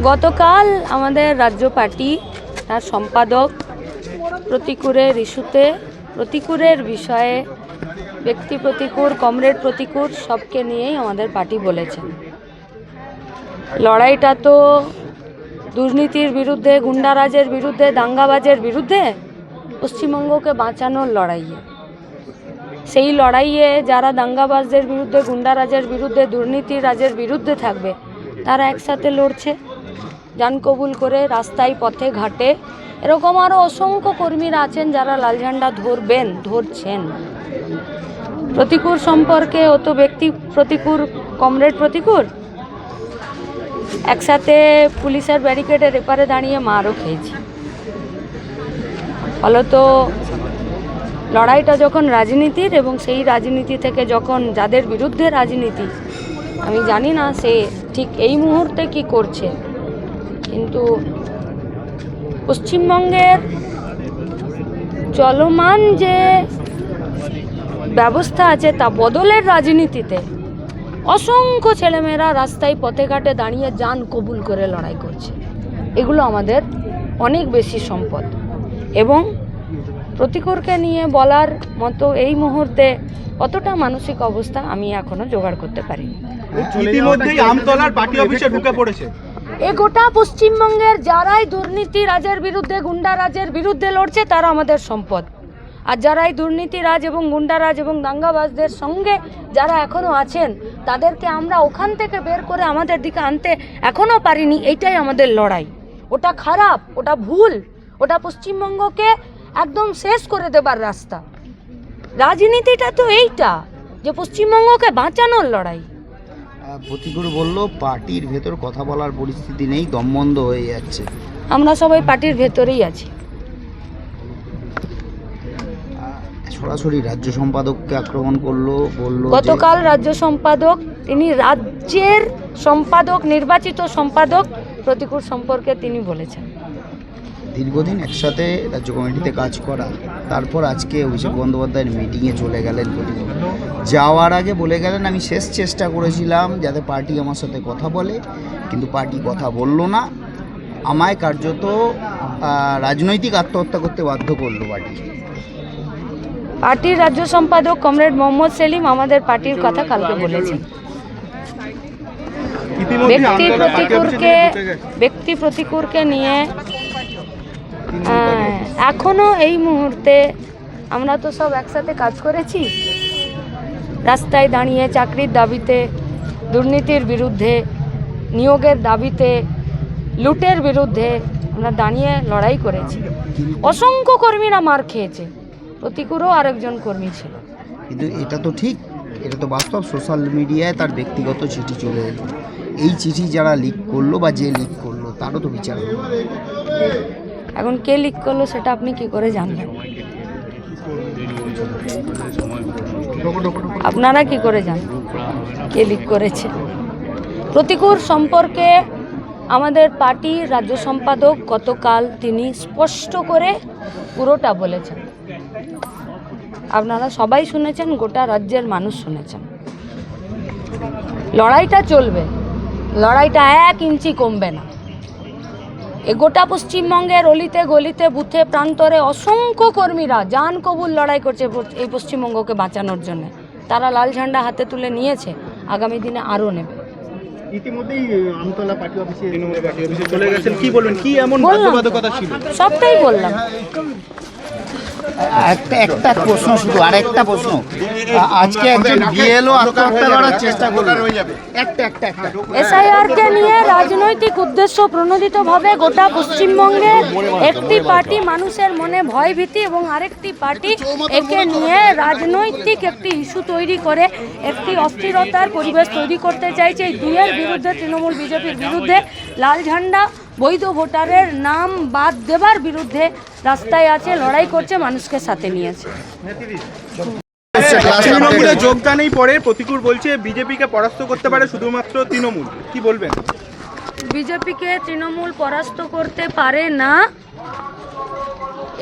গতকাল আমাদের রাজ্য পার্টি তার সম্পাদক প্রতিকূরের ইস্যুতে প্রতিকূরের বিষয়ে ব্যক্তি প্রতিকূর কমরেড প্রতিকূর সবকে নিয়েই আমাদের পার্টি বলেছেন লড়াইটা তো দুর্নীতির বিরুদ্ধে, গুন্ডারাজের বিরুদ্ধে, দাঙ্গাবাজের বিরুদ্ধে, পশ্চিমবঙ্গকে বাঁচানোর লড়াইয়ে। সেই লড়াইয়ে যারা দাঙ্গাবাজদের বিরুদ্ধে, গুন্ডারাজের বিরুদ্ধে, দুর্নীতি রাজের বিরুদ্ধে থাকবে তারা একসাথে লড়ছে জান কবুল করে রাস্তায় পথে ঘাটে। এরকম আরও অসংখ্য কর্মীরা আছেন যারা লাল ঝান্ডা ধরছেন। প্রতিকূর সম্পর্কে অত ব্যক্তি প্রতিকূর কমরেড প্রতিকূর একসাথে পুলিশের ব্যারিকেডের এপারে দাঁড়িয়ে মারও খেয়েছি। ফলত লড়াইটা যখন রাজনীতির এবং সেই রাজনীতি থেকে যখন যাদের বিরুদ্ধে রাজনীতি, আমি জানি না সে ঠিক এই মুহূর্তে কি করছে, কিন্তু পশ্চিমবঙ্গের চলমান যে ব্যবস্থা আছে তা বদলের রাজনীতিতে অসংখ্য ছেলেমেয়েরা রাস্তায় পথে ঘাটে দাঁড়িয়ে জান কবুল করে লড়াই করছে। এগুলো আমাদের অনেক বেশি সম্পদ এবং প্রতিকূরকে নিয়ে বলার মতো এই মুহূর্তে কতটা মানসিক অবস্থা আমি এখনো জোগাড় করতে পারিনি। ইতিমধ্যেই আমতলার পার্টি অফিসে ঢুকে পড়েছে। এ গোটা পশ্চিমবঙ্গের যারাই দুর্নীতি রাজের বিরুদ্ধে, গুন্ডা রাজের বিরুদ্ধে লড়ছে তারা আমাদের সম্পদ। আর যারাই দুর্নীতি রাজ এবং গুন্ডারাজ এবং দাঙ্গাবাজদের সঙ্গে যারা এখনও আছেন তাদেরকে আমরা ওখান থেকে বের করে আমাদের দিকে আনতে এখনও পারিনি। এইটাই আমাদের লড়াই। ওটা খারাপ, ওটা ভুল, ওটা পশ্চিমবঙ্গকে একদম শেষ করে দেবার রাস্তা। রাজনীতিটা তো এইটা যে পশ্চিমবঙ্গকে বাঁচানোর লড়াই। প্রতিকূল বলল পার্টির ভেতর কথা বলার পরিস্থিতি নেই, দমবন্ধ হয়ে যাচ্ছে। আমরা সবাই পার্টির ভেতরেই আছি। সরাসরি রাজ্য সম্পাদককে আক্রমণ করলো, বলল গতকাল রাজ্য সম্পাদক, তিনি রাজ্যের সম্পাদক, নির্বাচিত সম্পাদক প্রতিকূল সম্পর্কে তিনি বলেছেন দীর্ঘদিন একসাথে রাজ্য কমিটিতে কাজ করা, তারপর আজকে অভিষেক বন্দ্যোপাধ্যায়ের মিটিংয়ে চলে গেলেন। প্রতিকূল যাওয়ার আগে বলে গেলেন, আমি শেষ চেষ্টা করেছিলাম যাতে পার্টি আমার সাথে কথা বলে, কিন্তু পার্টি কথা বলল না, আমায় কার্যত রাজনৈতিক আত্মহত্যা করতে বাধ্য করলো পার্টি। পার্টির রাজ্য সম্পাদক কমরেড মোহাম্মদ সেলিম আমাদের পার্টির কথা কালকে বলেছেন। ব্যক্তি প্রতিকূরকে নিয়ে এখনো এই মুহূর্তে আমরা তো সব একসাথে কাজ করেছি, রাস্তায় দাঁড়িয়ে চাকরির দাবিতে, দুর্নীতির বিরুদ্ধে, নিয়োগের দাবিতে, লুটের বিরুদ্ধে আমরা দাঁড়িয়ে লড়াই করেছি। অসংখ্য কর্মীরা মার খেয়েছে, প্রতিকূরও আরেকজন কর্মী ছিল। কিন্তু এটা তো ঠিক, এটা তো বাস্তব। সোশ্যাল মিডিয়ায় তার ব্যক্তিগত চিঠি চলে এলো, এই চিঠি যারা লিক করলো বা যে লিক করলো তারও তো বিচার হলো। এখন কে লিক করলো সেটা আপনি কি করে জানবেন? আপনারা কি করে জানবেন কে লিক করেছে? প্রতিকূল সম্পর্কে আমাদের পার্টির রাজ্য সম্পাদক গতকাল তিনি স্পষ্ট করে পুরোটা বলেছেন। আপনারা সবাই শুনেছেন, গোটা রাজ্যের মানুষ শুনেছেন। লড়াইটা চলবে, লড়াইটা 1 ইঞ্চি কমবে না। এ গোটা পশ্চিমবঙ্গের অলিতে গলিতে, বুথে প্রান্তরে অসংখ্য কর্মীরা জান কবুল লড়াই করছে এই পশ্চিমবঙ্গকে বাঁচানোর জন্য। তারা লাল ঝান্ডা হাতে তুলে নিয়েছে, আগামী দিনে আরও নেবে। ইতিমধ্যেই আমতলা পার্টি অফিসে চলে গেছেন, কি বলবেন? কি এমন বাধ্যবাধকতা ছিল? সবটাই বললাম। একটা প্রশ্ন, শুধু আরেকটা প্রশ্ন, আজকে একজন বিএলও আত্মহত্যা করার চেষ্টা করলো, এসআইআরকে নিয়ে রাজনৈতিক উদ্দেশ্য প্রণোদিতভাবে গোটা পশ্চিমবঙ্গে একটি পার্টি মানুষের মনে ভয় ভীতি এবং আরেকটি পার্টি একে নিয়ে রাজনৈতিক একটি ইস্যু তৈরি করে একটি অস্থিরতার পরিবেশ তৈরি করতে চাইছে। এই দুয়ের বিরুদ্ধে, তৃণমূল বিজেপির বিরুদ্ধে, লাল ঝান্ডা বৈধ ভোটারের নাম বাদ দেবার বিরুদ্ধে রাস্তায় আছে, লড়াই করছে, মানুষকে সাথে নিয়েছে। তৃণমূলে যোগদানেই পরে প্রতিকূল বলছে বিজেপিকে পরাস্ত করতে পারে শুধুমাত্র তৃণমূল, কি বলবেন? বিজেপিকে তৃণমূল পরাস্ত করতে পারে না,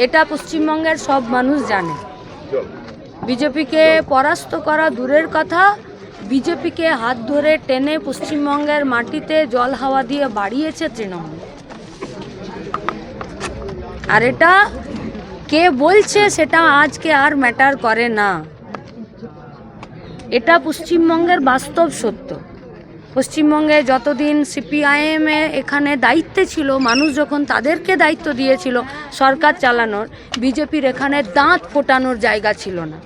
এটা পশ্চিমবঙ্গের সব মানুষ জানে। বিজেপিকে পরাস্ত করা দূরের কথা, বিজেপিকে হাত ধরে টেনে পশ্চিমবঙ্গের মাটিতে জল হাওয়া দিয়ে বাড়িয়েছে তৃণমূল। আর এটা কে বলছে সেটা আজকে আর ম্যাটার করে না, এটা পশ্চিমবঙ্গের বাস্তব সত্য। পশ্চিমবঙ্গে যতদিন সিপিআইএম এখানে দায়িত্বে ছিল, মানুষ যখন তাদেরকে দায়িত্ব দিয়েছিল সরকার চালানোর, বিজেপির এখানে দাঁত ফোটানোর জায়গা ছিল না।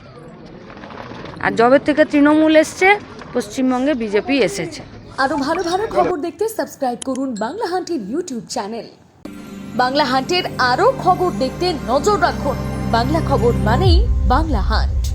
আর যবে থেকে তৃণমূল এসছে, পশ্চিমবঙ্গে বিজেপি এসেছে। আরো ভালো ভালো খবর দেখতে সাবস্ক্রাইব করুন বাংলা হান্টের ইউটিউব চ্যানেল। বাংলা হান্টের আরো খবর দেখতে নজর রাখুন। বাংলা খবর মানেই বাংলা হান্ট।